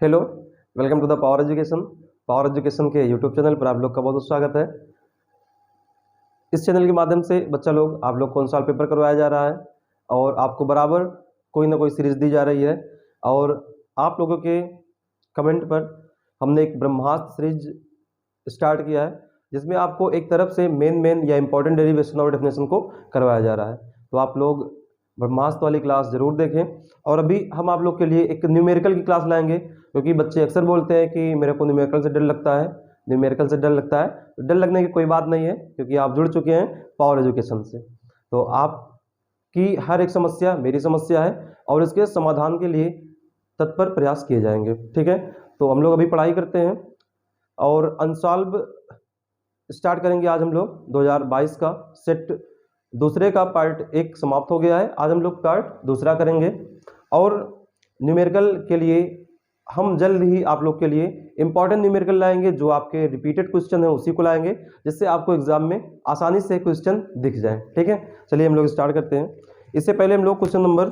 Hello, welcome to the power education. Power education के YouTube channel पर आप लोग का बहुत बहुत स्वागत है। इस चैनल के माध्यम से बच्चा लोग आप लोग को कौन सा पेपर करवाया जा रहा है और आपको बराबर कोई ना कोई सीरीज दी जा रही है। और आप लोगों के कमेंट पर हमने एक ब्रह्मास्त्र सीरीज स्टार्ट किया है, जिसमें आपको एक तरफ से मेन या इंपॉर्टेंट डेरिवेशन और डेफिनेशन को करवाया जा रहा है। तो आप लोग ब्रह्मास्त्र वाली क्लास जरूर देखें। और अभी हम आप लोग के लिए एक न्यूमेरिकल की क्लास लाएंगे, क्योंकि बच्चे अक्सर बोलते हैं कि मेरे को न्यूमेरिकल से डर लगता है, न्यूमेरिकल से डर लगता है। तो डर लगने की कोई बात नहीं है, क्योंकि आप जुड़ चुके हैं पावर एजुकेशन से। तो आपकी हर एक समस्या मेरी समस्या है और इसके समाधान के लिए तत्पर प्रयास किए जाएंगे। ठीक है, तो हम लोग अभी पढ़ाई करते हैं और अनसॉल्व स्टार्ट करेंगे। आज हम लोग 2022 का सेट दूसरे का पार्ट 1 समाप्त हो गया है। आज हम लोग पार्ट दूसरा करेंगे और न्यूमेरिकल के लिए हम जल्द ही आप लोग के लिए इंपॉर्टेंट न्यूमेरिकल लाएंगे, जो आपके रिपीटेड क्वेश्चन है उसी को लाएंगे, जिससे आपको एग्जाम में आसानी से क्वेश्चन दिख जाए। ठीक है, चलिए हम लोग स्टार्ट करते हैं। इससे पहले हम लोग क्वेश्चन नंबर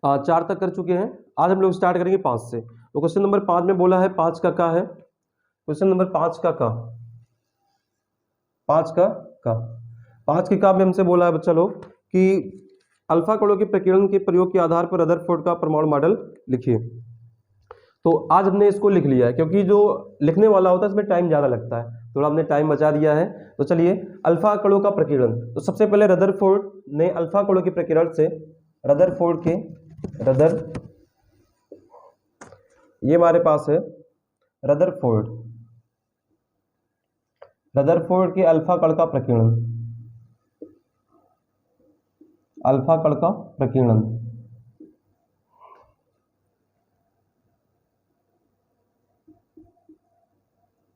4 तक कर चुके हैं। आज हम लोग स्टार्ट करेंगे 5 से। तो क्वेश्चन नंबर 5 में बोला है 5 का है। क्वेश्चन नंबर 5 का 5 के में हमसे बोला है बच्चा लोग कि अल्फा कणों के प्रकीर्णन के प्रयोग के आधार पर रदरफोर्ड का परमाणु मॉडल लिखिए। तो आज हमने इसको लिख लिया है, क्योंकि जो लिखने वाला होता है इसमें टाइम ज़्यादा लगता है, थोड़ा हमने टाइम बचा दिया है। तो चलिए, अल्फा कणों का प्रकीर्णन। तो सबसे पहले रदरफोर्ड ने अल्फा कणों के प्रकीर्णन से ये हमारे पास है रदरफोर्ड के अल्फा कण का प्रकीर्णन, अल्फा कण का प्रकीर्णन।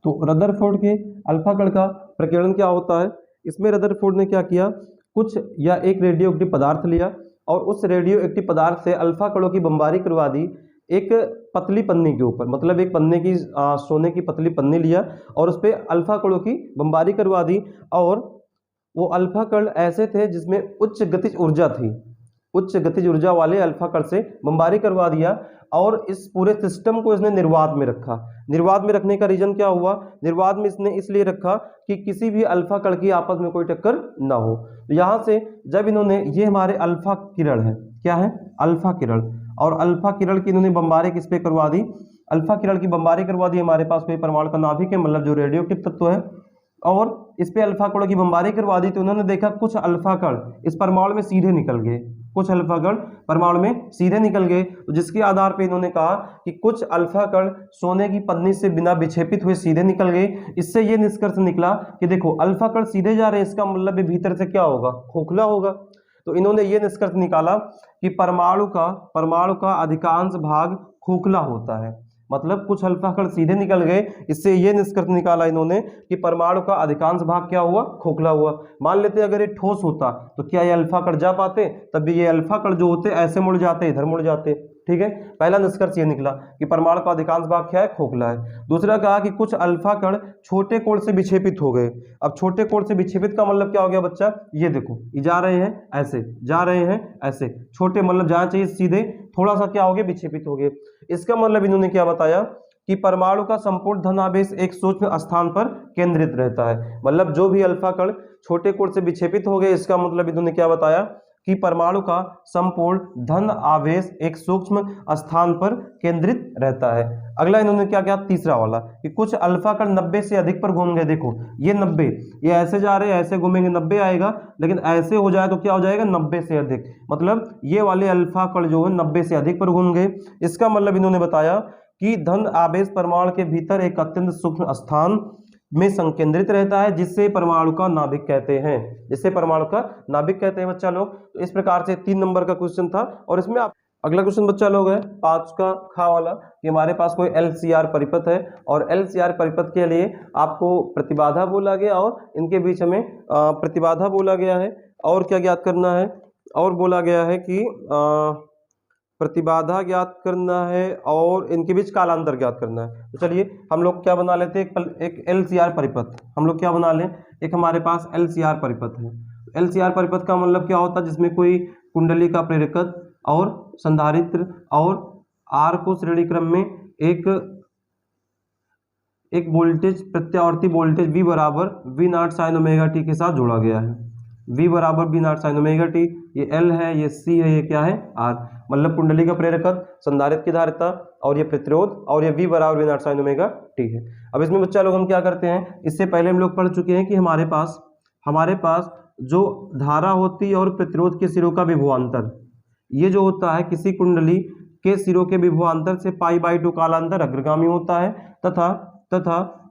तो रदरफोर्ड के अल्फा कण का प्रकीर्णन क्या होता है? इसमें रदरफोर्ड ने क्या किया, कुछ या एक रेडियोएक्टिव पदार्थ लिया और उस रेडियोएक्टिव पदार्थ से अल्फा कणों की बमबारी करवा दी एक पतली पन्नी के ऊपर। मतलब एक पन्ने की सोने की पतली पन्नी लिया और उस पर अल्फा कणों की बमबारी करवा दी। और वो अल्फा कण ऐसे थे जिसमें उच्च गतिज ऊर्जा थी, उच्च गतिज ऊर्जा वाले अल्फा कण से बमबारी करवा दिया और इस पूरे सिस्टम को इसने निर्वात में रखा। निर्वात में रखने का रीजन क्या हुआ? निर्वात में इसने इसलिए रखा कि किसी भी अल्फा कण की आपस में कोई टक्कर ना हो। तो यहाँ से जब इन्होंने, ये हमारे अल्फा किरण है, क्या है? अल्फा किरण। और अल्फा किरण की इन्होंने बमबारी किस पे करवा दी? अल्फा किरण की बमबारी करवा दी। हमारे पास कोई परमाणु का नाभिक है, मतलब जो रेडियोएक्टिव तत्व है, और इस पे अल्फा कणों की बमबारी करवा दी। तो उन्होंने देखा कुछ अल्फा कण इस परमाणु में सीधे निकल गए, कुछ अल्फा कण परमाणु में सीधे निकल गए। तो जिसके आधार पे इन्होंने कहा कि कुछ अल्फा कण सोने की पन्नी से बिना विक्षेपित हुए सीधे निकल गए। इससे यह निष्कर्ष निकला कि देखो, अल्फा कण सीधे जा रहे हैं, इसका मतलब भीतर से क्या होगा? खोखला होगा। तो इन्होंने ये निष्कर्ष निकाला कि परमाणु का अधिकांश भाग खोखला होता है। मतलब कुछ अल्फा कण सीधे निकल गए, इससे ये निष्कर्ष निकाला इन्होंने कि परमाणु का अधिकांश भाग क्या हुआ? खोखला हुआ। मान लेते अगर ये ठोस होता तो क्या ये अल्फा कण जा पाते? तब भी ये अल्फा कण जो होते ऐसे मुड़ जाते, इधर मुड़ जाते। ठीक है, पहला निष्कर्ष ये निकला कि परमाणु का अधिकांश भाग क्या है? खोखला है। दूसरा कहा कि कुछ अल्फा कण छोटे कोण से विक्षेपित हो गए। अब छोटे कोण से विक्षेपित का मतलब क्या हो गया बच्चा? ये देखो, ये जा रहे हैं ऐसे, जा रहे हैं ऐसे, छोटे मतलब जाना चाहिए सीधे, थोड़ा सा क्या हो गया? विक्षेपित हो गए। इसका मतलब इन्होंने क्या बताया कि परमाणु का संपूर्ण धनावेश एक सूक्ष्म स्थान पर केंद्रित रहता है। मतलब जो भी अल्फा कण छोटे कोण से विक्षेपित हो गए, इसका मतलब इन्होंने क्या बताया कि परमाणु का संपूर्ण धन आवेश एक सूक्ष्म स्थान पर केंद्रित रहता है। अगला इन्होंने क्या किया? तीसरा वाला कि कुछ अल्फा कण 90 से अधिक पर घूम गए। देखो ये 90, ये ऐसे जा रहे हैं, ऐसे घूमेंगे 90 आएगा, लेकिन ऐसे हो जाए तो क्या हो जाएगा? 90 से अधिक। मतलब ये वाले अल्फा कण जो है 90 से अधिक पर घूम गए। इसका मतलब इन्होंने बताया कि धन आवेश परमाणु के भीतर एक अत्यंत सूक्ष्म स्थान में संकेंद्रित रहता है, जिससे परमाणु का नाभिक कहते हैं, जिससे परमाणु का नाभिक कहते हैं बच्चा लोग। तो इस प्रकार से 3 नंबर का क्वेश्चन था। और इसमें आप अगला क्वेश्चन बच्चा लोग है 5 का खा वाला कि हमारे पास कोई LCR परिपथ है और LCR परिपथ के लिए आपको प्रतिबाधा बोला गया और इनके बीच में प्रतिबाधा बोला गया है। और क्या ज्ञात करना है? और बोला गया है कि प्रतिबाधा ज्ञात करना है और इनके बीच कालांतर ज्ञात करना है। तो चलिए हम लोग क्या बना लेते हैं, एक LCR परिपथ हम लोग क्या बना लें, एक हमारे पास LCR परिपथ है। LCR परिपथ का मतलब क्या होता है? जिसमें कोई कुंडली का प्रेरकत्व और संधारित्र और आर को श्रेणी क्रम में एक वोल्टेज प्रत्यावर्ती वोल्टेज V बराबर V not sine omega T के साथ जोड़ा गया है। V बराबर V not sine omega T, ये L है, ये C है, ये क्या है R, मतलब कुंडली का प्रेरकत्व, संधारित्र की धारिता और ये प्रतिरोध, और ये V बराबर V not sine omega T है। अब इसमें बच्चा लोग हम क्या करते हैं, इससे पहले हम लोग पढ़ चुके हैं कि हमारे पास जो धारा होती है और प्रतिरोध के सिरों का विभवांतर, ये जो होता है किसी कुंडली के सिरों के विभवांतर से π/2 कालांतर अग्रगामी होता है, तथा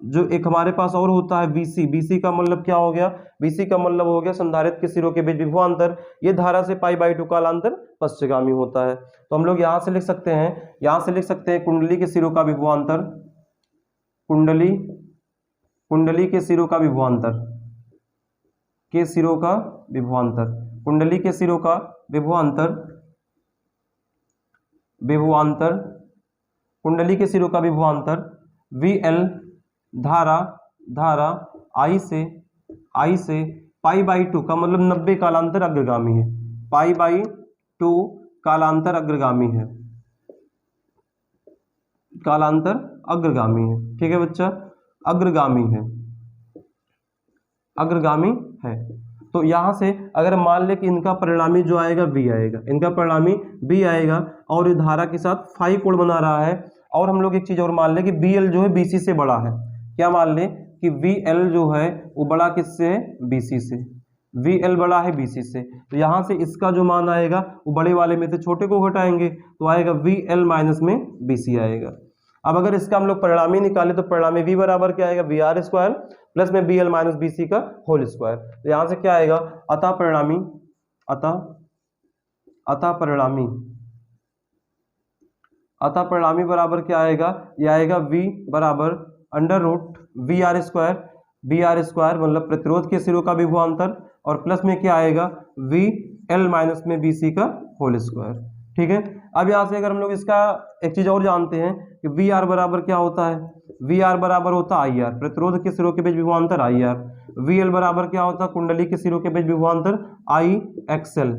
जो एक हमारे पास और होता है BC का मतलब क्या हो गया, BC का मतलब हो गया संधारित्र के सिरों के बीच विभवांतर, ये धारा से π/2 कालांतर पश्चगामी होता है। तो हम लोग यहाँ से लिख सकते हैं, कुंडली के सिरों का विभवांतर, कुंडली के सिरों का विभवांतर, कुंडली के सिरों का विभवांतर VL धारा I से π/2 का मतलब 90 कालांतर अग्रगामी है, π/2 कालांतर अग्रगामी है, ठीक है बच्चा, अग्रगामी है। तो यहाँ से अगर मान ले कि इनका परिणामी जो आएगा B आएगा, और ये धारा के साथ फाई कोण बना रहा है, और हम लोग एक चीज और मान ले कि BL जो है BC से बड़ा है, क्या मान ले कि VL जो है वो बड़ा किससे है, BC से, VL बड़ा है BC से, तो यहाँ से इसका जो मान आएगा वो बड़े वाले में से छोटे को घटाएंगे तो आएगा VL माइनस में BC आएगा। अब अगर इसका हम लोग परिणामी निकाले तो परिणामी V बराबर क्या आएगा, VR स्क्वायर प्लस में BL माइनस BC का होल स्क्वायर, तो यहाँ से क्या आएगा, अतः परिणामी बराबर क्या आएगा, ये आएगा V बराबर अंडर रूट BR स्क्वायर मतलब प्रतिरोध के सिरों का विभवांतर, और प्लस में क्या आएगा VL माइनस में BC का होल स्क्वायर, ठीक है। अब यहाँ से अगर हम लोग इसका एक चीज और जानते हैं कि VR बराबर क्या होता है, VR बराबर होता है IR, प्रतिरोध के सिरों के बीच विभवांतर IR, VL बराबर क्या होता है, कुंडली के सिरों के बीच विभवांतर IXL,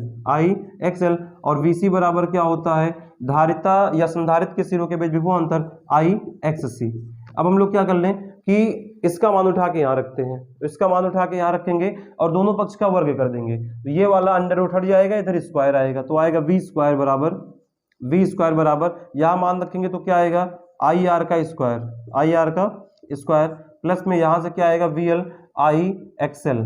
और VC बराबर क्या होता है, धारिता या संधारित्र के सिरों के बीच विभवांतर IXC। अब हम लोग क्या कर लें कि इसका मान उठा के यहाँ रखते हैं, तो इसका मान उठा के यहाँ रखेंगे और दोनों पक्ष का वर्ग कर देंगे, तो ये वाला अंडर रूट हट जाएगा, इधर स्क्वायर आएगा, तो आएगा V स्क्वायर बराबर यहाँ मान रखेंगे तो क्या आएगा IR का स्क्वायर प्लस में यहाँ से क्या आएगा VL IXL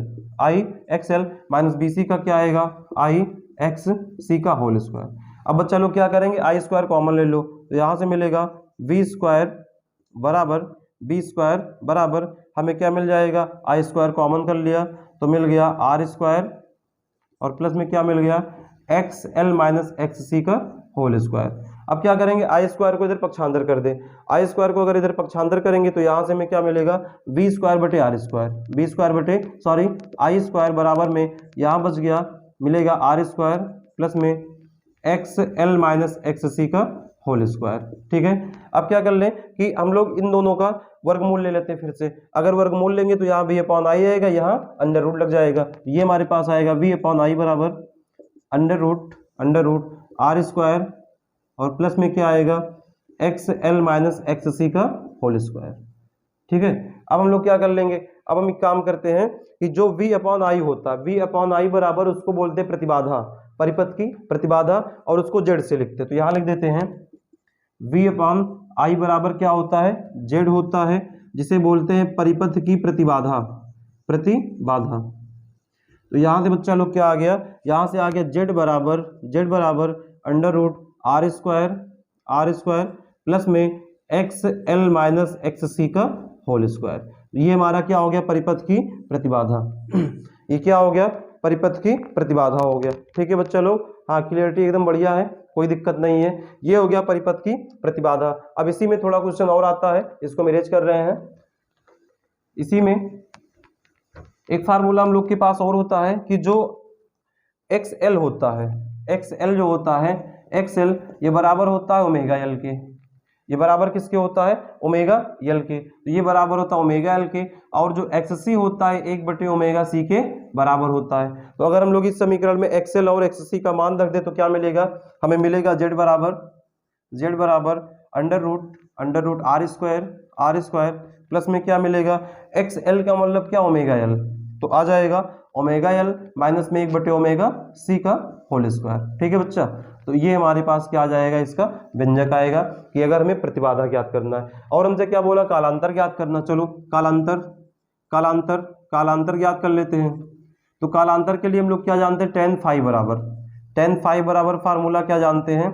माइनस BC का क्या आएगा IXC का होल स्क्वायर। अब बच्चा लोग क्या करेंगे, I स्क्वायर कॉमन ले लो, तो यहाँ से मिलेगा V स्क्वायर बराबर हमें क्या मिल जाएगा, I स्क्वायर कॉमन कर लिया तो मिल गया R स्क्वायर, और प्लस में क्या मिल गया XL माइनस XC का होल स्क्वायर। अब क्या करेंगे, I स्क्वायर को इधर पक्षांतर कर दें, I स्क्वायर को अगर इधर पक्षांतर करेंगे तो यहाँ से हमें क्या मिलेगा V स्क्वायर बटे R स्क्वायर, I स्क्वायर बराबर में यहाँ बच गया मिलेगा R स्क्वायर प्लस में XL माइनस XC का होल स्क्वायर, ठीक है। अब क्या कर लें कि हम लोग इन दोनों का वर्गमूल ले लेते हैं फिर से, अगर वर्गमूल लेंगे तो यहाँ V अपॉन I आएगा, यहाँ अंडर रूट लग जाएगा, ये हमारे पास आएगा V अपॉन I बराबर अंडर रूट R स्क्वायर और प्लस में क्या आएगा XL माइनस XC का होल स्क्वायर, ठीक है। अब हम लोग क्या कर लेंगे, अब हम एक काम करते हैं कि जो V अपॉन I होता है, V अपॉन I बराबर उसको बोलते हैं प्रतिबाधा, परिपथ की प्रतिबाधा, और उसको Z से लिखते हैं, तो यहाँ लिख देते हैं V अपॉन I बराबर क्या होता है, Z होता है, जिसे बोलते हैं परिपथ की प्रतिबाधा। तो यहाँ से बच्चा लोग क्या आ गया, यहाँ से आ गया Z बराबर under root R square plus में XL माइनस XC का होल स्क्वायर। ये हमारा क्या हो गया, परिपथ की प्रतिबाधा। ये क्या हो गया, परिपथ की प्रतिबाधा हो गया, ठीक है बच्चा लोग। हाँ, क्लियरिटी एकदम बढ़िया है, कोई दिक्कत नहीं है। ये हो गया परिपथ की प्रतिबाधा। अब इसी में थोड़ा क्वेश्चन और आता है, इसको मैनेज कर रहे हैं। इसी में एक फार्मूला हम लोग के पास और होता है कि जो XL होता है, XL जो होता है, XL ये बराबर होता है ओमेगा एल के। ये बराबर किसके होता है, ओमेगा एल के। तो ये बराबर होता है ओमेगा एल के, और जो XC होता है 1/ओमेगा C के बराबर होता है। तो अगर हम लोग इस समीकरण में XL और XC का मान रख दे तो क्या मिलेगा, हमें मिलेगा Z z बराबर under root R square plus में क्या मिलेगा, एक्स एल का मतलब क्या, ओमेगा एल, तो आ जाएगा ओमेगा एल माइनस में 1/ओमेगा c का होल स्क्वायर। ठीक है बच्चा, तो ये हमारे पास क्या आ जाएगा, इसका व्यंजक आएगा कि अगर हमें प्रतिबाधा ज्ञात करना है। और हमसे क्या बोला, कालांतर ज्ञात करना। चलो कालांतर ज्ञात कर लेते हैं। तो कालांतर के लिए हम लोग क्या जानते हैं, tan फाई बराबर फार्मूला क्या जानते हैं,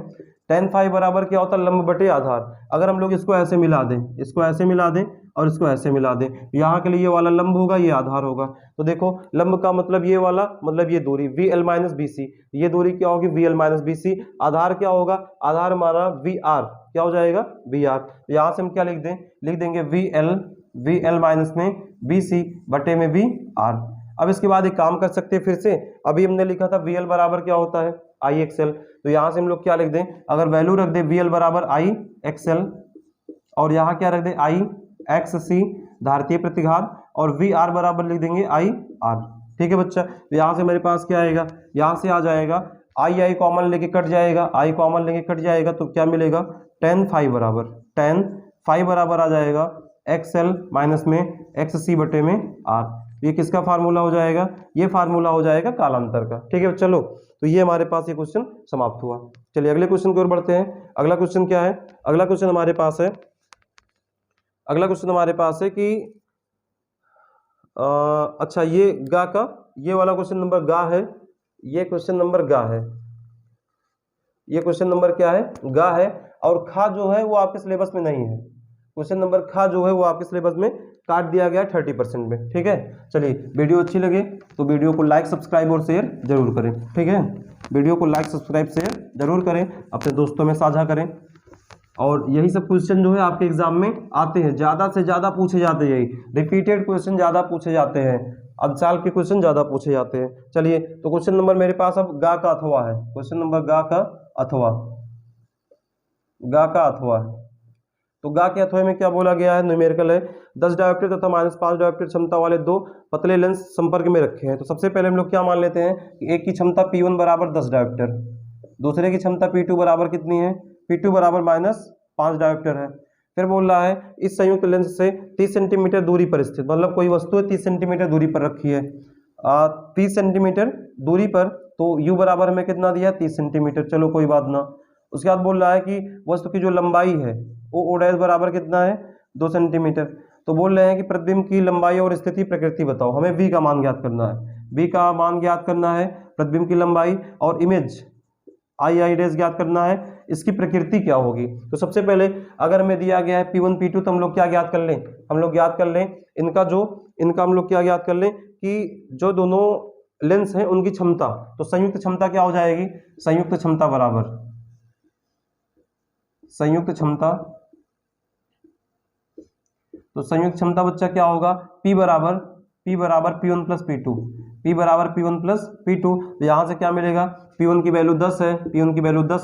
tan फाई बराबर क्या होता है, लंब बटे आधार। अगर हम लोग इसको ऐसे मिला दें, और इसको ऐसे मिला दें, यहाँ के लिए ये वाला लंब होगा, ये आधार होगा। तो देखो लंब का मतलब ये वाला, मतलब ये दूरी VL माइनस BC, ये दूरी क्या होगी, VL माइनस BC। आधार क्या होगा, आधार हमारा VR, क्या हो जाएगा, VR। यहाँ से हम क्या लिख देंगे VL माइनस में BC बटे में VR। अब इसके बाद एक काम कर सकते हैं फिर से, अभी हमने लिखा था VL बराबर क्या होता है, IXL, तो यहाँ से हम लोग क्या लिख दें, अगर वैल्यू रख दें VL बराबर IXL और यहाँ क्या रख दें IXC धारतीय प्रतिघात, और VR बराबर लिख देंगे IR। ठीक है बच्चा, तो यहाँ से मेरे पास क्या आएगा, यहाँ से आ जाएगा I कॉमन लेके कट जाएगा, तो क्या मिलेगा, tan फाई बराबर आ जाएगा XL माइनस में XC बटे में R। ये किसका फार्मूला हो जाएगा, ये फार्मूला हो जाएगा कालांतर का। ठीक है चलो, तो ये हमारे पास ये क्वेश्चन समाप्त हुआ। चलिए अगले क्वेश्चन की ओर बढ़ते हैं। अगला क्वेश्चन क्या है, अगला क्वेश्चन हमारे पास है कि अच्छा ये गा का, ये वाला क्वेश्चन नंबर गा है, ये क्वेश्चन नंबर गा है, ये क्वेश्चन नंबर क्या है, गा है। और खा जो है वो आपके सिलेबस में नहीं है, क्वेश्चन नंबर खा जो है वो आपके सिलेबस में काट दिया गया 30% में। ठीक है, चलिए वीडियो अच्छी लगे तो वीडियो को लाइक सब्सक्राइब और शेयर जरूर करें। ठीक है, वीडियो को लाइक सब्सक्राइब शेयर जरूर करें, अपने दोस्तों में साझा करें। और यही सब क्वेश्चन जो है आपके एग्जाम में आते हैं, ज़्यादा से ज़्यादा पूछे जाते हैं, यही रिपीटेड क्वेश्चन ज़्यादा पूछे जाते हैं, अब साल के क्वेश्चन ज़्यादा पूछे जाते हैं। चलिए तो क्वेश्चन नंबर मेरे पास अब गा का अथवा है, क्वेश्चन नंबर गा का अथवा है। तो गा के अथवा में क्या बोला गया है, न्यूमेरिकल है, 10 डायोप्टर तथा -5 डायोप्टर क्षमता वाले दो पतले लेंस संपर्क में रखे हैं। तो सबसे पहले हम लोग क्या मान लेते हैं कि एक की क्षमता P1 बराबर 10 डायोप्टर, दूसरे की क्षमता P2 बराबर कितनी है, P2 बराबर -5 डायोप्टर है। फिर बोल रहा है इस संयुक्त लेंस से 30 सेंटीमीटर दूरी पर स्थित, मतलब कोई वस्तु है 30 सेंटीमीटर दूरी पर रखी है, 30 सेंटीमीटर दूरी पर, तो U बराबर हमें कितना दिया, 30 सेंटीमीटर, चलो कोई बात ना। उसके बाद बोल रहा है कि वस्तु की जो लंबाई है वो O' बराबर कितना है, 2 सेंटीमीटर। तो बोल रहे हैं कि प्रतिबिंब की लंबाई और स्थिति प्रकृति बताओ, हमें V का मान ज्ञात करना है, V का मान ज्ञात करना है, प्रतिबिंब की लंबाई और इमेज I डैश ज्ञात करना है, इसकी प्रकृति क्या होगी। तो सबसे पहले अगर हमें दिया गया है P1 P2, तो हम लोग क्या ज्ञात कर लें, इनका हम लोग क्या ज्ञात कर लें कि जो दोनों लेंस हैं उनकी क्षमता, तो संयुक्त क्षमता क्या हो जाएगी, संयुक्त क्षमता बच्चा क्या होगा, P बराबर P1 प्लस P2, तो यहाँ से क्या मिलेगा, P1 की वैल्यू 10 है,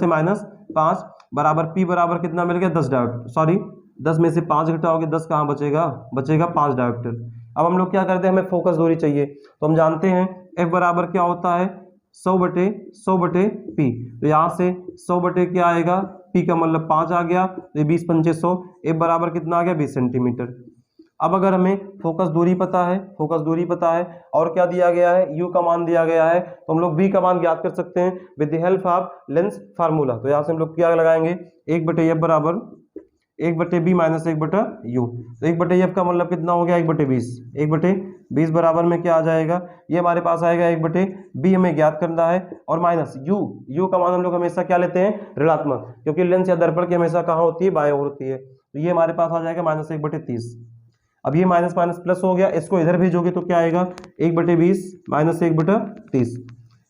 -5 बराबर P बराबर कितना मिल गया, 10 डायोप्टर, सॉरी 10 में से 5 घटाओगे 10 कहाँ बचेगा 5 डायोप्टर। अब हम लोग क्या करते हैं, हमें फोकस दूरी चाहिए, तो हम जानते हैं F बराबर क्या होता है, 100 बटे P, तो यहाँ से 100 बटे क्या आएगा, P का मतलब 5 आ गया, तो 20 पंचे 100, F बराबर कितना आ गया, 20 सेंटीमीटर। अब अगर हमें फोकस दूरी पता है और क्या दिया गया है, U का मान दिया गया है, तो हम लोग V का मान ज्ञात कर सकते हैं with the help of lens formula. तो यहाँ से हम लोग क्या लगाएंगे, 1/F बराबर 1/B माइनस 1/U, तो 1/F का मतलब कितना हो गया, 1/20 बराबर में क्या आ जाएगा, ये हमारे पास आएगा 1/B हमें ज्ञात करना है, और माइनस U का मान हम लोग हमेशा क्या लेते हैं, ऋणात्मक, क्योंकि लेंस या दर्पण की हमेशा कहाँ होती है, बाएं ओर होती है, तो ये हमारे पास आ जाएगा -1/30। अब ये माइनस प्लस हो गया, इसको इधर भेजोगे तो क्या आएगा, 1/20 माइनस 1/30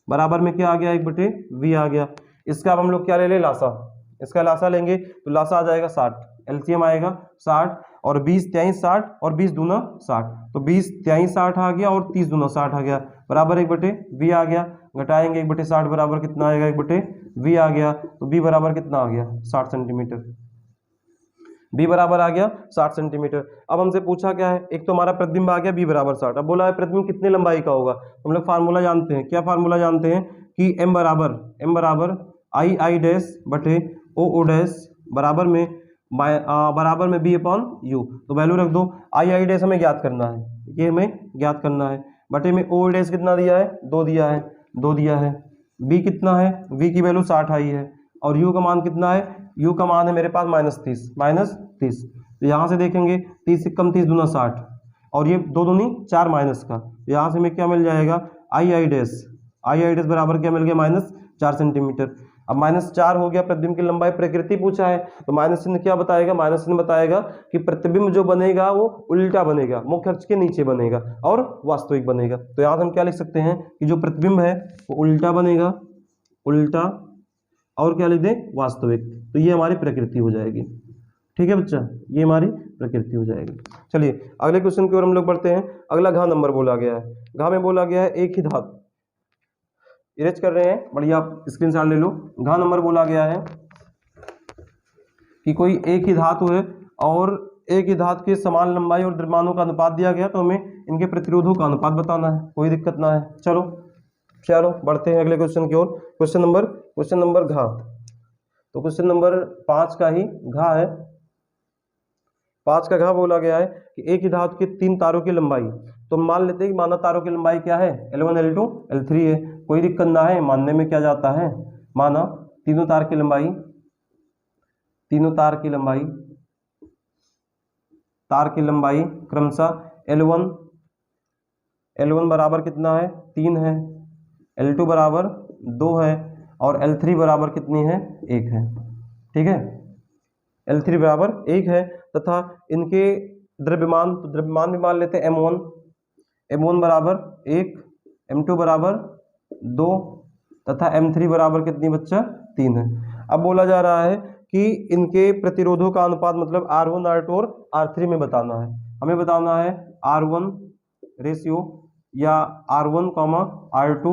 बराबर में क्या आ गया, 1/V आ गया। इसका अब हम लोग क्या ले लें, लासा, इसका लासा लेंगे तो लासा आ जाएगा 60, एलसीएम आएगा 60, और 20 23 60 और 20 दूना 60, तो 20 23 60 आ गया और 30 दूना 60 आ गया, बराबर 1/V आ गया। घटाएंगे 1/60 बराबर कितना आएगा, 1/V आ गया, तो B बराबर कितना आ गया, 60 सेंटीमीटर, B बराबर आ गया 60 सेंटीमीटर। अब हमसे पूछा क्या है, एक तो हमारा प्रतिबिंब आ गया B बराबर 60, अब बोला है प्रतिबिंब कितने लंबाई का होगा, हम लोग फार्मूला जानते हैं, क्या फार्मूला जानते हैं कि M बराबर I डैश बटे O डैश बराबर में बी अपॉन यू। तो वैल्यू रख दो। आई डैश हमें ज्ञात करना है, ये हमें ज्ञात करना है। बटे में ओ डैश कितना दिया है, 2 दिया है, 2 दिया है। बी कितना है, बी की वैल्यू 60 आई है। और यू का मान कितना है, यू का मान है मेरे पास -30। तो यहाँ से देखेंगे 30 से कम 30 दूना 60 और ये 2 दूनी 4 माइनस का। यहाँ से हमें क्या मिल जाएगा, आई डैश बराबर क्या मिल गया, -4 सेंटीमीटर। अब -4 हो गया, प्रतिबिंब की लंबाई प्रकृति पूछा है तो माइनस चिन्ह क्या बताएगा, माइनस चिन्ह बताएगा कि प्रतिबिंब जो बनेगा वो उल्टा बनेगा, मुख्य अक्ष के नीचे बनेगा और वास्तविक बनेगा। तो यहाँ से हम क्या लिख सकते हैं कि जो प्रतिबिंब है वो उल्टा बनेगा, उल्टा, और क्या लिख दें, वास्तविक। तो ये हमारी प्रकृति हो जाएगी। ठीक है बच्चा, ये हमारी प्रकृति हो जाएगी। चलिए अगले क्वेश्चन की ओर हम लोग बढ़ते हैं। अगला घ नंबर बोला गया है। घ में बोला गया है एक ही धातु, इरेज कर रहे हैं, बढ़िया आप स्क्रीनशॉट ले लो। घ नंबर बोला गया है कि कोई एक ही धातु है और एक ही धातु के समान लंबाई और द्रव्यमानों का अनुपात दिया गया, तो हमें इनके प्रतिरोधों का अनुपात बताना है, कोई दिक्कत ना है। चलो बढ़ते हैं अगले क्वेश्चन की ओर। क्वेश्चन नंबर घ। तो क्वेश्चन नंबर 5 का ही घ है। 5 का घ बोला गया है कि एक ही धातु के 3 तारों की लंबाई, तो मान लेते हैं कि माना तारों की लंबाई क्या है, L1 L2 L3 है, कोई दिक्कत ना है, मानने में क्या जाता है। माना तीनों तार की लंबाई क्रमशः L1 बराबर कितना है, 3 है, L2 बराबर 2 है और L3 बराबर कितनी है, 1 है। ठीक है, L3 बराबर 1 है तथा इनके द्रव्यमान, तो द्रव्यमान भी मान लेते हैं M1 बराबर 1, M2 बराबर 2 तथा M3 बराबर कितनी बच्चा, 3 है। अब बोला जा रहा है कि इनके प्रतिरोधों का अनुपात मतलब R1 R2 और R3 में बताना है। हमें बताना है R1 रेशियो या R1, R2,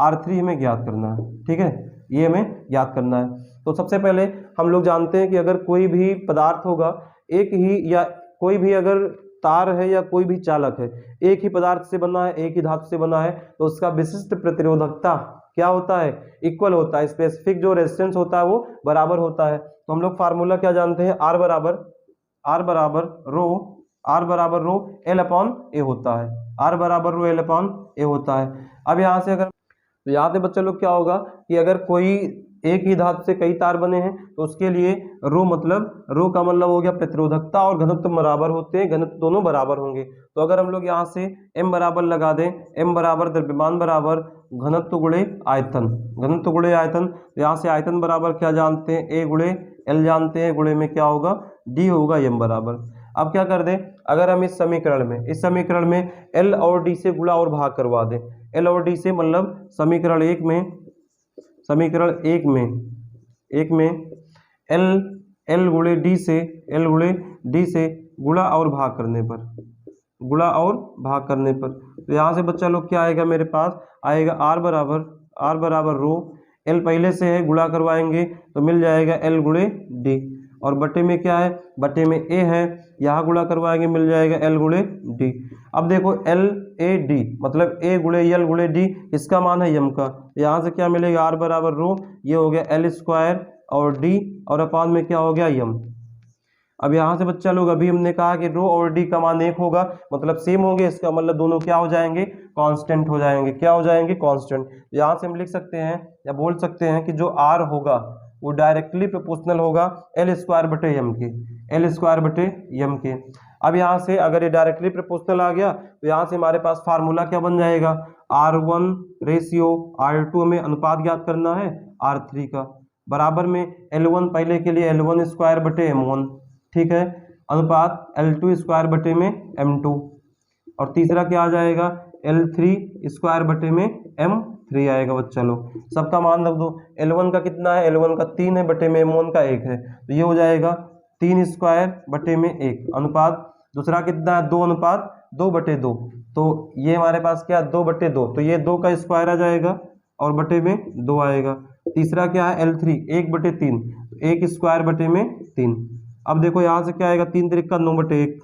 R3 हमें ज्ञात करना है। ठीक है, ये हमें ज्ञात करना है। तो सबसे पहले हम लोग जानते हैं कि अगर कोई भी पदार्थ होगा एक ही, या कोई भी अगर तार है या कोई भी चालक है एक ही पदार्थ से बना है, एक ही धातु से बना है, तो उसका विशिष्ट प्रतिरोधकता क्या होता है, इक्वल होता है। स्पेसिफिक जो रेजिस्टेंस होता है वो बराबर होता है। तो हम लोग फार्मूला क्या जानते हैं, R बराबर रो L अपॉन ए होता है, R बराबर रो L अपॉन ए होता है। अब यहाँ से अगर, तो यहाँ से बच्चे लोग क्या होगा कि अगर कोई एक ही धातु से कई तार बने हैं तो उसके लिए रो का मतलब हो गया प्रतिरोधकता और घनत्व बराबर होते हैं, घनत्व दोनों बराबर होंगे। तो अगर हम लोग यहाँ से m बराबर लगा दें, m बराबर द्रव्यमान बराबर घनत्व गुणे आयतन, तो यहाँ से आयतन बराबर क्या जानते हैं, a गुणे l जानते हैं, गुणे में क्या होगा, d होगा m बराबर। अब क्या कर दें, अगर हम इस समीकरण में l और d से गुणा और भाग करवा दें, l और d से मतलब समीकरण एक में l गुणे डी से गुणा और भाग करने पर तो यहाँ से बच्चा लोग क्या आएगा, मेरे पास आएगा R बराबर रो, L पहले से है, गुणा करवाएंगे तो मिल जाएगा L गुणे डी, और बटे में क्या है, बटे में A है, यहाँ गुणा करवाएंगे मिल जाएगा L गुणे डी। अब देखो L A D मतलब A गुणे L गुणे D, इसका मान है यम का, यहाँ से क्या मिलेगा, R बराबर रो, ये हो गया L स्क्वायर और D और अपान में क्या हो गया, यम। अब यहाँ से बच्चा लोग, अभी हमने कहा कि रो और D का मान 1 होगा मतलब सेम होंगे, इसका मतलब दोनों क्या हो जाएंगे, कांस्टेंट हो जाएंगे। क्या हो जाएंगे, कांस्टेंट। यहाँ से हम लिख सकते हैं या बोल सकते हैं कि जो R होगा वो डायरेक्टली प्रोपोर्शनल होगा L स्क्वायर बटे यम के। अब यहाँ से अगर ये डायरेक्टली प्रोपोर्शनल आ गया तो यहाँ से हमारे पास फार्मूला क्या बन जाएगा, R1 रेशियो R2 में अनुपात ज्ञात करना है R3 का, बराबर में L1 पहले के लिए L1 स्क्वायर बटे M1, ठीक है, अनुपात L2 स्क्वायर बटे में M2, और तीसरा क्या आ जाएगा, L3 स्क्वायर बटे में M3 आएगा। बच्चा लोग सबका मान रख दो, L1 का कितना है, L1 का 3 है बटे में M1 का 1 है, तो ये हो जाएगा 3 स्क्वायर बटे में 1, अनुपात दूसरा कितना है, 2 अनुपात 2 बटे 2, तो ये हमारे पास क्या है, 2 बटे 2, तो ये 2 का स्क्वायर आ जाएगा और बटे में 2 आएगा। तीसरा क्या है, L3 1 बटे 3, 1 स्क्वायर बटे में 3। अब देखो यहाँ से क्या आएगा, 3 त्रिक का 9 बटे 1,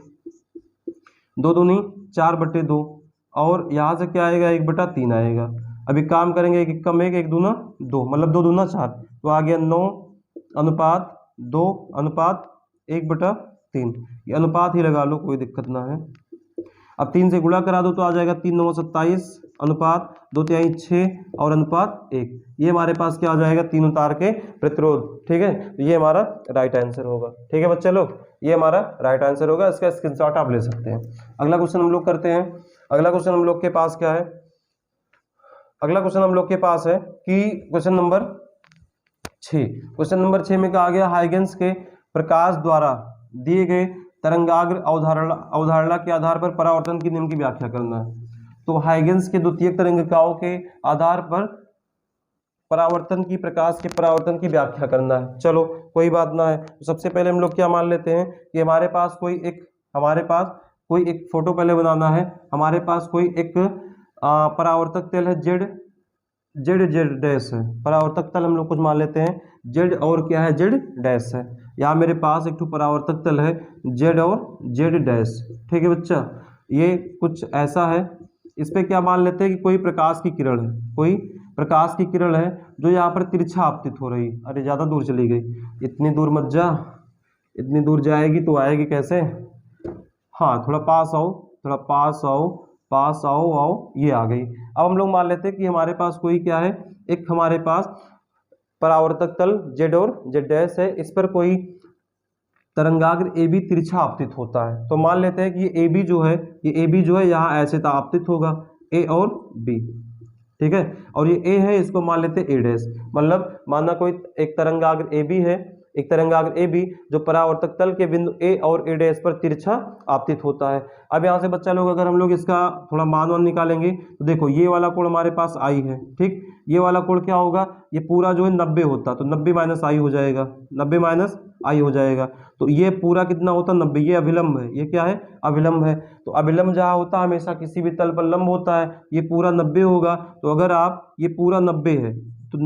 2 दूनी 4 बटे 2, और यहाँ से क्या आएगा, 1 बटा 3 आएगा। अभी काम करेंगे, 1 कम 1, 1 दूना 2 मतलब 2 दूना 4, तो आ गया 9 अनुपात 2:1/3, ये अनुपात ही लगा लो, कोई दिक्कत ना है। अब 3 से गुणा करा दो तो आ जाएगा 3 9 27 अनुपात 2/3 6 और अनुपात 1। ये हमारे पास क्या आ जाएगा, 3 तार के प्रतिरोध। ठीक है, तो ये हमारा राइट आंसर होगा। ठीक है बच्चे लोग, ये हमारा राइट आंसर होगा, इसका स्क्रीनशॉट आप ले सकते हैं। अगला क्वेश्चन हम लोग करते हैं। अगला क्वेश्चन हम लोग के पास क्या है, अगला क्वेश्चन हम लोग के पास है कि क्वेश्चन नंबर 6। क्वेश्चन नंबर 6 में कहा गया हाइगेंस के प्रकाश द्वारा दिए गए तरंगाग्र अवधारणा के आधार पर परावर्तन की नियम की व्याख्या करना है। तो हाइगेंस के द्वितीयक तरंगिकाओं के आधार पर परावर्तन की, प्रकाश के परावर्तन की व्याख्या करना है। चलो कोई बात ना है। तो सबसे पहले हम लोग क्या मान लेते हैं कि हमारे पास कोई एक फोटो पहले बनाना है। हमारे पास कोई एक परावर्तक तल है जेड डैश है। परावर्तक तल हम लोग कुछ मान लेते हैं जेड और क्या है, जेड डैश है। यहाँ मेरे पास एक परावर्तक तल है जेड और जेड डैश। ठीक है बच्चा, ये कुछ ऐसा है। इस पे क्या मान लेते हैं कि कोई प्रकाश की किरण है, कोई प्रकाश की किरण है जो यहाँ पर तिरछा आपतित हो रही। अरे ज़्यादा दूर चली गई, इतनी दूर मत जा, इतनी दूर जाएगी तो आएगी कैसे। हाँ थोड़ा पास आओ, थोड़ा पास आओ, पास आओ आओ, ये आ गई। अब हम लोग मान लेते हैं कि हमारे पास कोई क्या है, एक हमारे पास परावर्तक तल जेड और जेड डैश है। इस पर कोई तरंगाग्र ए बी तिरछा आपतित होता है। तो मान लेते हैं कि ये ए बी जो है, ये ए बी जो है यहाँ ऐसे आपतित होगा, ए और बी। ठीक है, और ये ए है, इसको मान लेते हैं ए डैश। मतलब माना कोई एक तरंगाग्र ए बी है, एक तरंगाग्र ए बी जो परावर्तक तल के बिंदु ए और ए डैश पर तिरछा आपतित होता है। अब यहाँ से बच्चा लोग अगर हम लोग इसका थोड़ा मान वान निकालेंगे तो देखो ये वाला कोण हमारे पास आई है। ठीक, ये वाला कोण क्या होगा, ये पूरा जो है 90 होता, तो 90 माइनस आई हो जाएगा, 90 माइनस आई हो जाएगा। तो ये पूरा कितना होता, 90। ये अभिलंब है, ये क्या है, अभिलंब है। तो अभिलंब जहाँ होता है हमेशा किसी भी तल पर लंब होता है। ये पूरा 90 होगा। तो अगर आप ये पूरा 90 है तो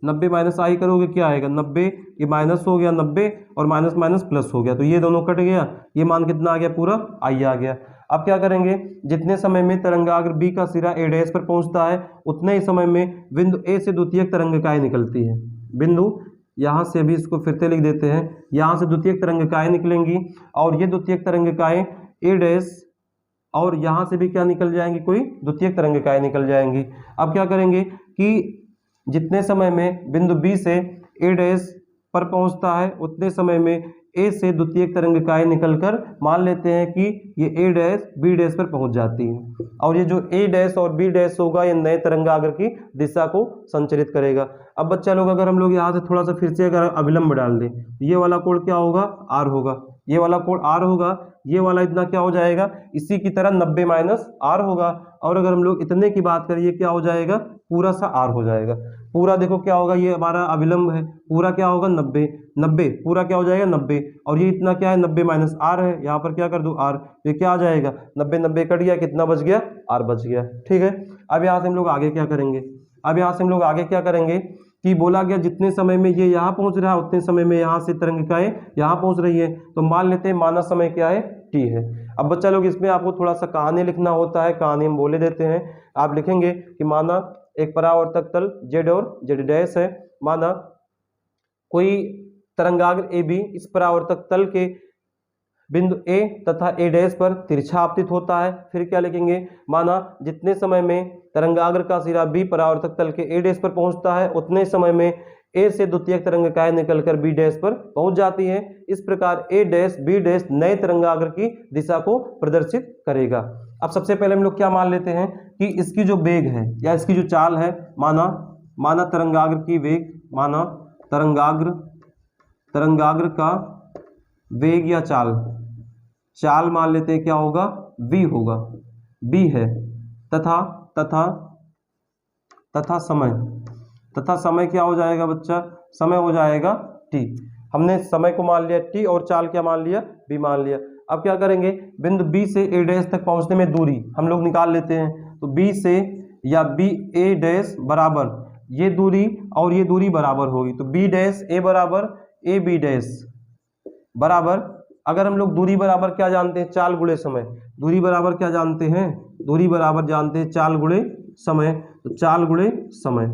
90 माइनस आई करोगे क्या आएगा, 90। ये माइनस हो गया 90 और माइनस माइनस प्लस हो गया, तो ये दोनों कट गया। ये मान कितना आ गया, पूरा आई आ गया। अब क्या करेंगे, जितने समय में तरंगाग्र बी का सिरा ए डैश पर पहुंचता है उतने ही समय में बिंदु ए से द्वितीयक तरंगिकाएं निकलती है। बिंदु यहाँ से भी इसको फिर से लिख देते हैं, यहाँ से द्वितीयक तरंगिकाएं निकलेंगी और ये द्वितीयक तरंगिकाएं ए डैश और यहाँ से भी क्या निकल जाएंगी, कोई द्वितीयक तरंगिकाएं निकल जाएंगी। अब क्या करेंगे कि जितने समय में बिंदु बी से ए डैश पर पहुंचता है उतने समय में ए से द्वितीयक तरंगिकाएं निकलकर मान लेते हैं कि ये ए डैश बी डैश पर पहुंच जाती है। और ये जो ए डैश और बी डैश होगा ये नए तरंगाग्र की दिशा को संचरित करेगा। अब बच्चा लोग अगर हम लोग यहाँ से थोड़ा सा फिर से अगर अभिलंब डाल दें, ये वाला कोण क्या होगा, आर होगा। ये वाला कोण आर होगा, ये वाला इतना क्या हो जाएगा, इसी की तरह 90 माइनस आर होगा। और अगर हम लोग इतने की बात करें, ये क्या हो जाएगा, पूरा सा आर हो जाएगा। पूरा देखो क्या होगा, ये हमारा अभिलंब है, पूरा क्या होगा 90 पूरा क्या हो जाएगा 90। और ये इतना क्या है, 90 माइनस आर है, यहाँ पर क्या कर दो आर, ये क्या आ जाएगा 90 कट गया, कितना बच गया, आर बच गया। ठीक है, अब यहाँ से हम लोग आगे क्या करेंगे, अब यहाँ से हम लोग आगे क्या करेंगे कि बोला गया जितने समय में ये यहाँ पहुँच रहा है उतने समय में यहाँ से तरंगिकाएं यहाँ पहुँच रही है। तो मान लेते हैं माना समय क्या है, टी है। अब बच्चा लोग इसमें आपको थोड़ा सा कहानी लिखना होता है, कहानी हम बोले देते हैं। आप लिखेंगे कि माना एक परावर्तक तल जेड और जेड डैश है। माना कोई तरंगाग्र ए बी इस परावर्तक तल के बिंदु ए तथा ए डैश पर तिरछा आपतित होता है। फिर क्या लिखेंगे, माना जितने समय में तरंगाग्र का सिरा बी परावर्तक तल के ए डैश पर पहुंचता है उतने समय में ए से द्वितीयक तरंगिकाएं निकलकर बी डैश पर पहुंच जाती हैं। इस प्रकार ए डैश बी डैश नए तरंगाग्र की दिशा को प्रदर्शित करेगा। अब सबसे पहले हम लोग क्या मान लेते हैं कि इसकी जो वेग है या इसकी जो चाल है, माना तरंगाग्र की वेग, माना तरंगाग्र का वेग या चाल मान लेते हैं क्या होगा, v होगा, b है। तथा समय क्या हो जाएगा बच्चा, समय हो जाएगा t। हमने समय को मान लिया t और चाल क्या मान लिया, b मान लिया। अब क्या करेंगे, बिंदु b से a डैश तक पहुंचने में दूरी हम लोग निकाल लेते हैं। तो b से या b a डैश बराबर ये दूरी और ये दूरी बराबर होगी। तो b डैश a बराबर a b डैश बराबर, अगर हम लोग दूरी बराबर क्या जानते हैं, चाल गुणे समय। दूरी बराबर क्या जानते हैं, दूरी बराबर जानते हैं चाल गुणे समय। तो चाल गुणे समय,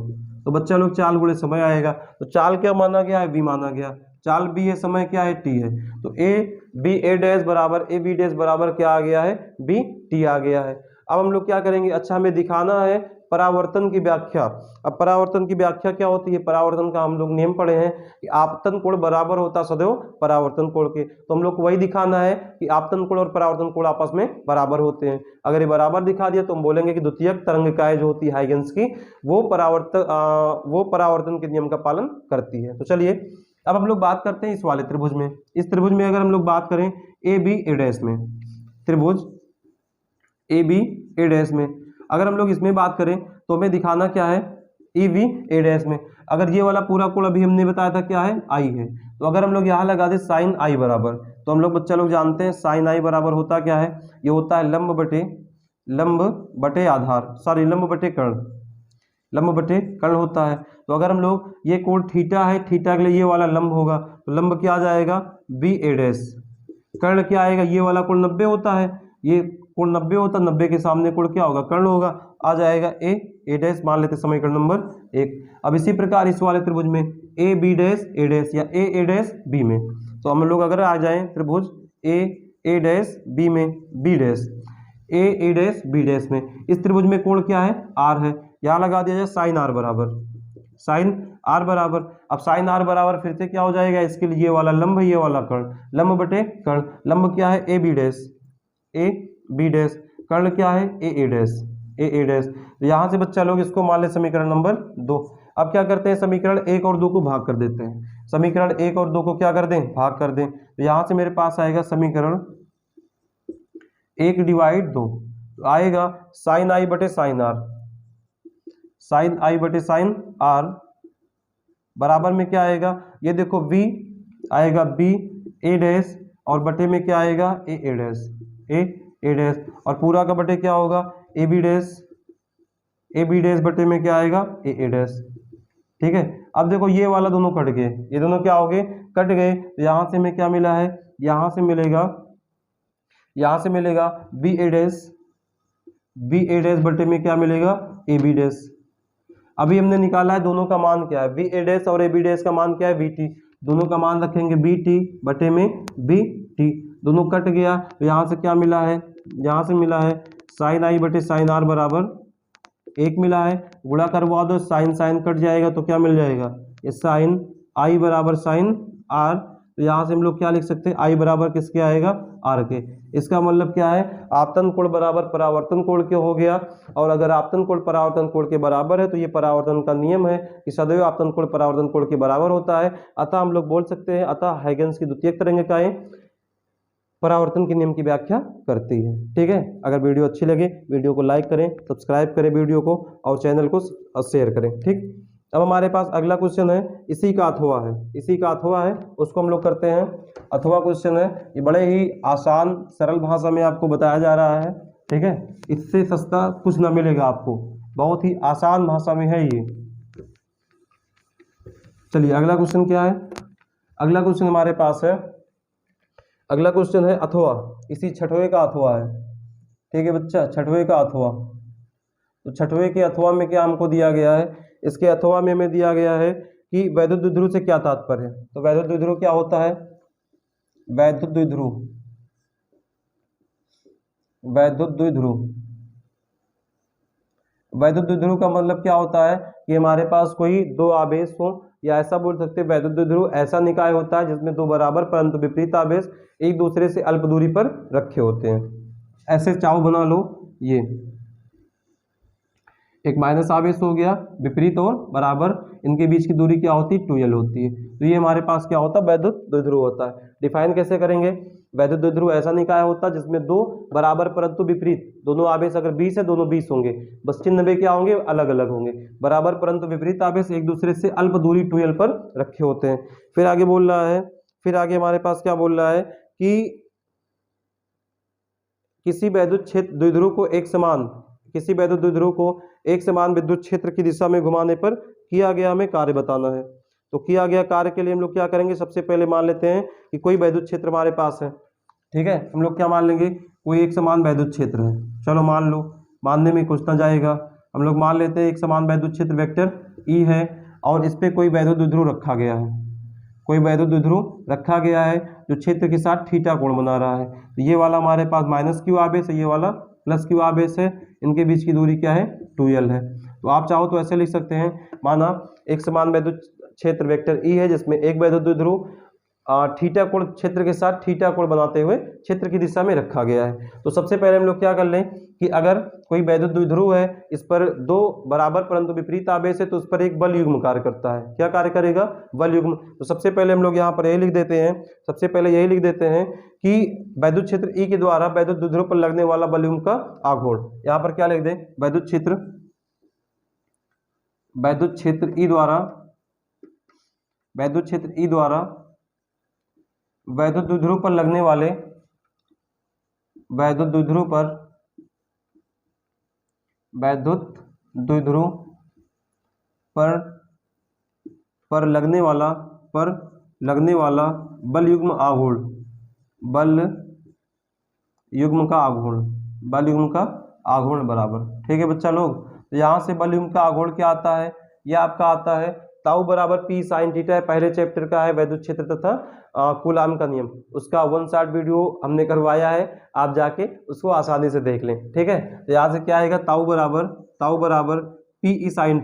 तो बच्चा लोग चाल गुणे समय आएगा। तो चाल क्या माना गया है, v माना गया। चाल b है, समय क्या है, t है। तो a b a डैश बराबर a b डैश बराबर क्या आ गया है, b t आ गया है। अब हम लोग क्या करेंगे, अच्छा हमें दिखाना है परावर्तन की व्याख्या। अब परावर्तन की व्याख्या क्या होती है, परावर्तन का हम लोग नियम पढ़े हैं कि आपतन कोण बराबर होता सदैव परावर्तन कोण के। तो हम लोग को वही दिखाना है कि आपतन कोण और परावर्तन कोण आपस में बराबर होते हैं। अगर ये बराबर दिखा दिया तो हम बोलेंगे कि द्वितीयक तरंगिकाएं जो होती है हाइगेंस की, वो परावर्तन के नियम का पालन करती है। तो चलिए अब हम लोग बात करते हैं इस वाले त्रिभुज में। इस त्रिभुज में अगर हम लोग बात करें ए बी ए डैश में, त्रिभुज ए बी ए डैश में अगर हम लोग इसमें बात करें तो हमें दिखाना क्या है, ई बी ए डैश में। अगर ये वाला पूरा कोण अभी हमने बताया था क्या है, आई है। तो अगर हम लोग यहाँ लगा दे साइन आई बराबर, तो हम लोग बच्चा लोग जानते हैं साइन आई बराबर होता क्या है, ये होता है लंब बटे आधार, सॉरी लंब बटे कर्ण होता है। तो अगर हम लोग ये कोण थीटा है, थीटा के लिए ये वाला लंब होगा, तो लंब क्या आ जाएगा, बी ए डैश। कर्ण क्या आएगा, ये वाला कोण 90 होता है, ये कोण 90 होता है, 90 के सामने कोण क्या होगा, कर्ण होगा, आ जाएगा ए डैश, मान लेते समीकरण नंबर 1। अब इसी प्रकार इस वाले त्रिभुज में A B dash A dash या ए डैश बी में, तो हम लोग अगर आ जाएं त्रिभुज ए डैश बी में B dash, A dash B dash में, इस त्रिभुज में कोण क्या है, आर है। यहाँ लगा दिया जाए साइन आर बराबर। अब साइन आर बराबर फिर से क्या हो जाएगा, इसके लिए ये वाला लंब, ये वाला कर्ण, लंब बटे कर्ण। लंब क्या है, ए बी डैश, कर्ण क्या है, ए डैश। तो यहाँ से बच्चा लोग इसको मान ले समीकरण नंबर 2। अब क्या करते हैं, समीकरण 1 और 2 को भाग कर देते हैं। समीकरण 1 और 2 को क्या कर दें, भाग कर दें। तो यहाँ से मेरे पास आएगा समीकरण 1 डिवाइड 2, तो आएगा साइन आई बटे साइन आर बराबर में क्या आएगा, ये देखो v आएगा b a डैश और बटे में क्या आएगा, a डैश, और पूरा का बटे क्या होगा, a b डैश बटे में क्या आएगा, a डैश। ठीक है। अब देखो ये वाला दोनों कट गए, ये दोनों क्या हो गए, कट गए। तो यहाँ से हमें क्या मिला है, यहाँ से मिलेगा b a डैश बटे में क्या मिलेगा, a b डैश। अभी हमने निकाला है दोनों का मान क्या है, बी ए डैश और ए बी डैश का मान क्या है, बी टी। दोनों का मान रखेंगे बी टी बटे में बी टी, दोनों कट गया। तो यहाँ से क्या मिला है, यहाँ से मिला है साइन आई बटे साइन आर बराबर 1 मिला है। गुणा करवा दो, साइन कट जाएगा तो क्या मिल जाएगा, ये साइन आई बराबर साइन आर। तो यहाँ से हम लोग क्या लिख सकते हैं, आई बराबर किसके आएगा, आर के। इसका मतलब क्या है, आपतन कोण बराबर परावर्तन कोण के हो गया। और अगर आपतन कोण परावर्तन कोण के बराबर है तो ये परावर्तन का नियम है कि सदैव आपतन कोण परावर्तन कोण के बराबर होता है। अतः हम लोग बोल सकते हैं, अतः हाइगेंस की द्वितीयक तरंगिकाएं परावर्तन के नियम की व्याख्या करती है। ठीक है। अगर वीडियो अच्छी लगे, वीडियो को लाइक करें, सब्सक्राइब करें वीडियो को, और चैनल को शेयर करें। ठीक। अब हमारे पास अगला क्वेश्चन है, इसी का अथवा है, उसको हम लोग करते हैं। अथवा क्वेश्चन है, ये बड़े ही आसान सरल भाषा में आपको बताया जा रहा है। ठीक है। इससे सस्ता कुछ ना मिलेगा आपको, बहुत ही आसान भाषा में है ये। चलिए अगला क्वेश्चन क्या है, अगला क्वेश्चन हमारे पास है, अगला क्वेश्चन है अथवा, इसी छठवें का अथवा है। ठीक है बच्चा, छठवें का अथवा। तो छठवें के अथवा में क्या हमको दिया गया है, इसके अथवा में हमें दिया गया है कि वैद्युत द्विध्रुव से क्या तात्पर्य है। तो वैद्युत द्विध्रुव क्या होता है, वैद्युत द्विध्रुव का मतलब क्या होता है कि हमारे पास कोई दो आवेश हो, या ऐसा बोल सकते हैं वैद्युत द्विध्रुव ऐसा निकाय होता है जिसमें दो बराबर परंतु विपरीत आवेश एक दूसरे से अल्प दूरी पर रखे होते हैं। ऐसे चाव बना लो, ये एक माइनस आवेश हो गया, विपरीत और बराबर, इनके बीच की दूरी क्या होती है, 2l होती है। तो ये हमारे पास क्या होता है, वैद्युत द्विध्रुव होता है। डिफाइन कैसे करेंगे, वैद्युत द्विध्रुव ऐसा निकाय होता है जिसमें दो बराबर परंतु विपरीत, दोनों आवेश अगर 20 है दोनों 20 होंगे, बस चिन्ह में क्या होंगे, अलग अलग होंगे। बराबर परंतु विपरीत आवेश एक दूसरे से अल्प दूरी 2l पर रखे होते हैं। फिर आगे बोल रहा है, फिर आगे हमारे पास क्या बोल रहा है कि किसी वैद्युत क्षेत्र द्विध्रुव को एक समान विद्युत क्षेत्र की दिशा में घुमाने पर किया गया हमें कार्य बताना है। तो किया गया कार्य के लिए हम लोग क्या करेंगे, सबसे पहले मान लेते हैं कि कोई वैद्युत क्षेत्र हमारे पास है। ठीक है, हम लोग क्या मान लेंगे, कोई एक समान वैद्युत क्षेत्र है। चलो मान लो, मानने में कुछ ना जाएगा, हम लोग मान लेते हैं एक समान वैद्युत क्षेत्र वेक्टर ई है और इस पे कोई वैद्युत द्विध्रुव रखा गया है, कोई वैद्युत द्विध्रुव रखा गया है जो क्षेत्र के साथ थीटा कोण बना रहा है। तो ये वाला हमारे पास माइनस क्यू आवेश है, ये वाला प्लस क्यू आवेश है, इनके बीच की दूरी क्या है 2l है। तो आप चाहो तो ऐसे लिख सकते हैं, माना एक समान वैद्युत क्षेत्र वेक्टर ई है जिसमें एक वैद्युत द्विध्रुव थीटा कोण क्षेत्र के साथ थीटा कोण बनाते हुए क्षेत्र की दिशा में रखा गया है। तो सबसे पहले हम लोग क्या कर लें कि अगर कोई वैद्युत द्विध्रुव है, इस पर दो बराबर परंतु विपरीत आवेश है, तो उस पर एक बल युग्म कार्य करता है। क्या कार्य करेगा? बल युग्म। तो सबसे पहले हम लोग यहाँ पर यही लिख देते हैं, सबसे पहले यही लिख देते हैं कि वैद्युत क्षेत्र ई के द्वारा वैद्युत द्विध्रुव पर लगने वाला बल युग्म का आघूर्ण। यहाँ पर क्या लिख दें? वैद्युत क्षेत्र ई द्वारा वैद्युत द्विध्रुव पर लगने वाले वैद्युत द्विध्रुव पर लगने वाला बल युग्म का आघूर्ण बराबर। ठीक है बच्चा लोग, तो यहाँ से बल युग्म का आघूर्ण क्या आता है? यह आपका आता है ताऊ बराबर पी साइन थीटा है, पहले चैप्टर का है वैद्युत क्षेत्र तथा कूलाम का नियम, उसका 1 शॉट वीडियो हमने करवाया है, आप जाके उसको आसानी से देख लें। ठीक है, तो यहाँ से क्या आएगा? ताऊ बराबर पी ई साइन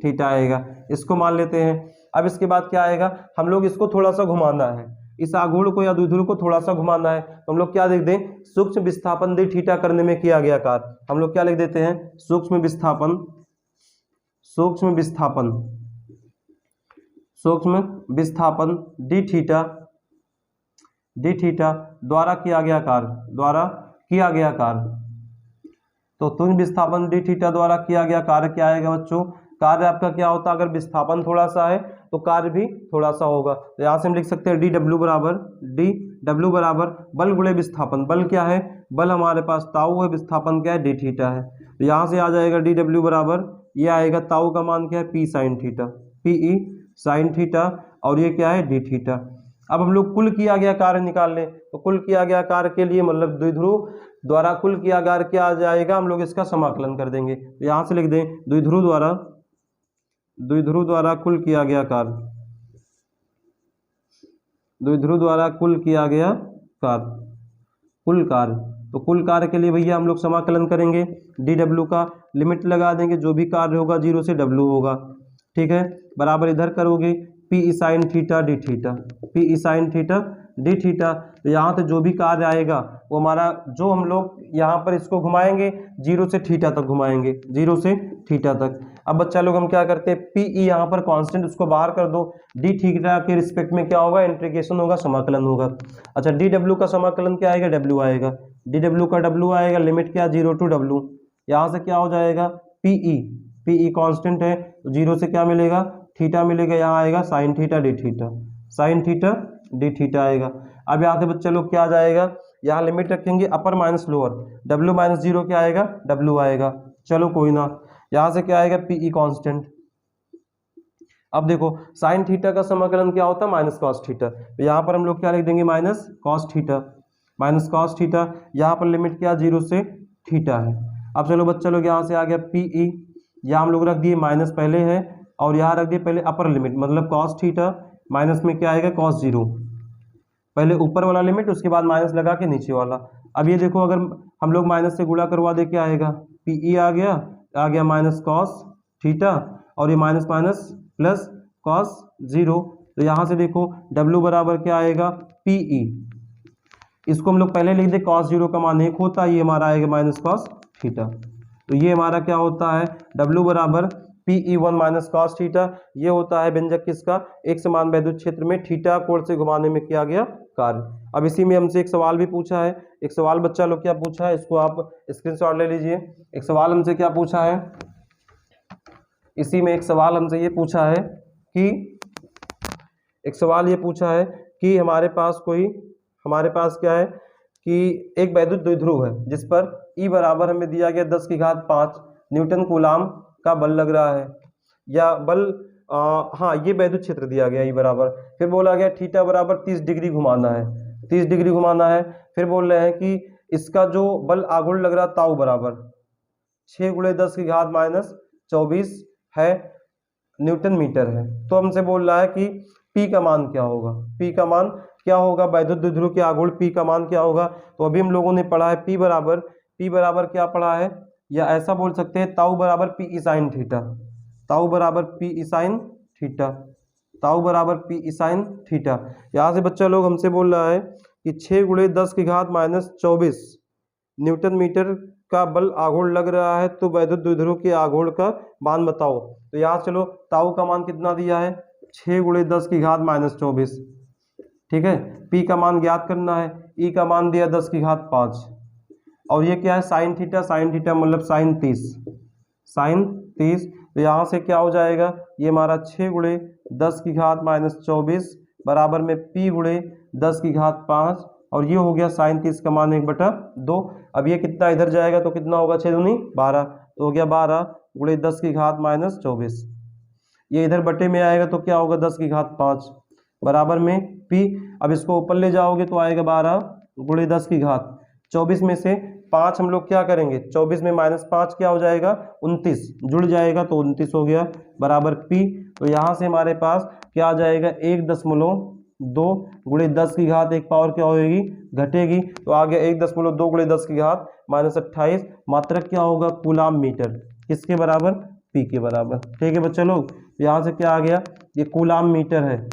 थीटा आएगा, इसको मान लेते हैं। अब इसके बाद क्या आएगा? हम लोग इसको थोड़ा सा घुमाना है, इस आघूर्ण को या द्विध्रुव को थोड़ा सा घुमाना है, तो हम लोग क्या लिख दें? सूक्ष्म विस्थापन डी थीटा करने में किया गया कार्य। हम लोग क्या लिख देते हैं? सूक्ष्म विस्थापन डी थीटा द्वारा किया गया कार्य। तो तुल्य विस्थापन डी थीटा द्वारा किया गया कार्य क्या आएगा बच्चों? कार्य आपका क्या होता है? अगर विस्थापन थोड़ा सा है तो कार्य भी थोड़ा सा होगा। तो यहाँ से हम लिख सकते हैं डी डब्ल्यू बराबर बल गुणे विस्थापन। बल क्या है? बल हमारे पास ताऊ है, विस्थापन क्या है? डी थीटा है। तो यहाँ से आ जाएगा डी डब्ल्यू बराबर, ये आएगा ताऊ का मान क्या है? पी ई साइन थीटा, और ये क्या है? D theta. अब हम लोग कुल किया गया कार्य निकाल लें, तो कुल किया गया कार्य के लिए मतलब द्विध्रुव द्वारा कुल किया कार्य क्या आ जाएगा? हम लोग इसका समाकलन कर देंगे। तो यहाँ से लिख दें द्विध्रुव द्वारा कुल किया गया कार्य, कुल कार्य। तो कुल कार्य के लिए भैया हम लोग समाकलन करेंगे, डी डब्ल्यू का लिमिट लगा देंगे, जो भी कार्य होगा 0 से डब्ल्यू होगा। ठीक है, बराबर इधर करोगे P E sine theta D theta. तो यहाँ से जो भी कार्य आएगा वो हमारा, जो हम लोग यहाँ पर इसको घुमाएंगे 0 से थीटा तक घुमाएंगे, 0 से थीटा तक। अब बच्चा लोग हम क्या करते हैं? पी ई यहाँ पर कांस्टेंट, उसको बाहर कर दो, डी थीटा के रिस्पेक्ट में क्या होगा? इंटीग्रेशन होगा, समाकलन होगा। अच्छा, डी डब्ल्यू का समाकलन क्या आएगा? डब्ल्यू आएगा, डी डब्ल्यू का डब्ल्यू आएगा, लिमिट क्या? 0 टू डब्ल्यू। यहाँ से क्या हो जाएगा? पी ई कांस्टेंट है, तो 0 से क्या मिलेगा? थीटा मिलेगा, यहाँ आएगा साइन थीटा डी थीटा आएगा। अब यहाँ से बच्चे लोग क्या आ जाएगा? यहाँ लिमिट रखेंगे अपर माइनस लोअर, डब्ल्यू माइनस 0 क्या आएगा? डब्ल्यू आएगा। चलो कोई ना, यहाँ से क्या आएगा? पीई कांस्टेंट। अब देखो साइन थीटा का समाकलन क्या होता है? Minus cos theta. तो यहाँ पर हम लोग क्या लिख देंगे? Minus cos theta. यहाँ पर लिमिट क्या? 0 से थीटा है। अब चलो बच्चा लोग यहाँ से आ गया पीई, यहाँ हम लोग रख दिए माइनस पहले है, और यहाँ रख दिए पहले अपर लिमिट, मतलब कॉस थीटा माइनस में क्या आएगा? कॉस 0। पहले ऊपर वाला लिमिट, उसके बाद माइनस लगा के नीचे वाला। अब ये देखो, अगर हम लोग माइनस से गुणा करवा दे क्या आएगा? पीई आ गया माइनस कॉस थीटा, और ये माइनस प्लस कॉस 0। तो यहाँ से देखो डब्ल्यू बराबर क्या आएगा? पीई। इसको हम लोग पहले लिख दे, कॉस 0 का मान 1 होता है, ये हमारा आएगा माइनस कॉस थीटा। तो ये हमारा क्या होता है? डब्ल्यू बराबर PE1 माइनस कॉस थीटा। ये होता है व्यंजक किसका? एक समान वैद्युत क्षेत्र में थीटा कोण से घुमाने में किया गया कार्य। अब इसी में हमसे एक सवाल भी पूछा है, एक सवाल बच्चा लोग क्या पूछा है, इसको आप स्क्रीनशॉट ले लीजिए। एक सवाल हमसे क्या पूछा है, इसी में एक सवाल हमसे ये पूछा है कि हमारे पास क्या है कि एक वैद्युत द्विध्रुव है जिस पर E बराबर हमें दिया गया 10⁵ न्यूटन कूलाम का बल लग रहा है, या बल ये वैद्युत क्षेत्र दिया गया E बराबर। फिर बोला गया थीटा बराबर 30 डिग्री घुमाना है। फिर बोल रहे हैं कि इसका जो बल आघूर्ण लग रहा ताऊ बराबर 6 × 10⁻⁻24 है न्यूटन मीटर है। तो हमसे बोल रहा है कि P का मान क्या होगा, P का मान क्या होगा, वैद्युत द्विध्रुव के आघूर्ण P का मान क्या होगा। तो अभी हम लोगों ने पढ़ा है P बराबर क्या पढ़ा है, या ऐसा बोल सकते हैं ताऊ बराबर P ई साइन थीटा, ताऊ बराबर P ई साइन थीटा, ताऊ बराबर P ई साइन थीटा। यहाँ से बच्चा लोग हमसे बोल रहा है कि 6 × 10⁻24 न्यूटन मीटर का बल आघूर्ण लग रहा है, तो वैद्युत द्विध्रुव के आघूर्ण का मान बताओ। तो यहाँ चलो ताऊ का मान कितना दिया है, 6 × 10⁻24, ठीक है। P का मान ज्ञात करना है, E का मान दिया 10⁵, और ये क्या है साइन थीटा मतलब साइन 30। तो यहाँ से क्या हो जाएगा, ये हमारा 6 × 10⁻24 बराबर में P × 10⁵, और ये हो गया साइन 30 का मान 1/2। अब ये कितना इधर जाएगा तो कितना होगा, 6 दूनी 12, तो हो गया 12 × 10⁻24। ये इधर बटे में आएगा तो क्या होगा 10⁵ बराबर में P। अब इसको ऊपर ले जाओगे तो आएगा 12 × 10⁵। में से 5 हम लोग क्या करेंगे, 24 में -5 क्या हो जाएगा, 29 जुड़ जाएगा, तो 29 हो गया बराबर P। तो यहाँ से हमारे पास क्या आ जाएगा, 1.2 × 10⁵, एक पावर क्या होगी, घटेगी, तो आ गया 1.2 × 10⁻28 मात्रक क्या होगा, कूलाम मीटर, किसके बराबर, P के बराबर। ठीक है बच्चे लोग, यहाँ से क्या आ गया, ये कूलाम मीटर है,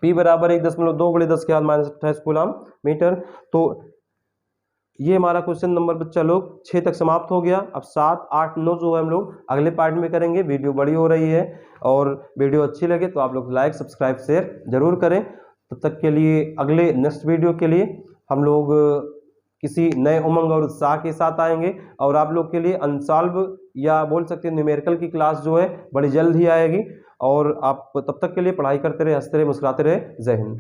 P बराबर 1.2 × 10⁻28 कूलाम मीटर। तो ये हमारा क्वेश्चन नंबर बच्चा लोग 6 तक समाप्त हो गया। अब 7, 8, 9 जो है हम लोग अगले पार्ट में करेंगे। वीडियो बड़ी हो रही है, और वीडियो अच्छी लगे तो आप लोग लाइक सब्सक्राइब शेयर जरूर करें। तब तक के लिए अगले नेक्स्ट वीडियो के लिए हम लोग किसी नए उमंग और उत्साह के साथ आएंगे, और आप लोग के लिए अनसॉल्व या बोल सकते हैं न्यूमेरिकल की क्लास जो है बड़ी जल्द ही आएगी। और आप तब तक के लिए पढ़ाई करते रहे, हंसते रहे, मुस्कुराते रहे। जय हिंद।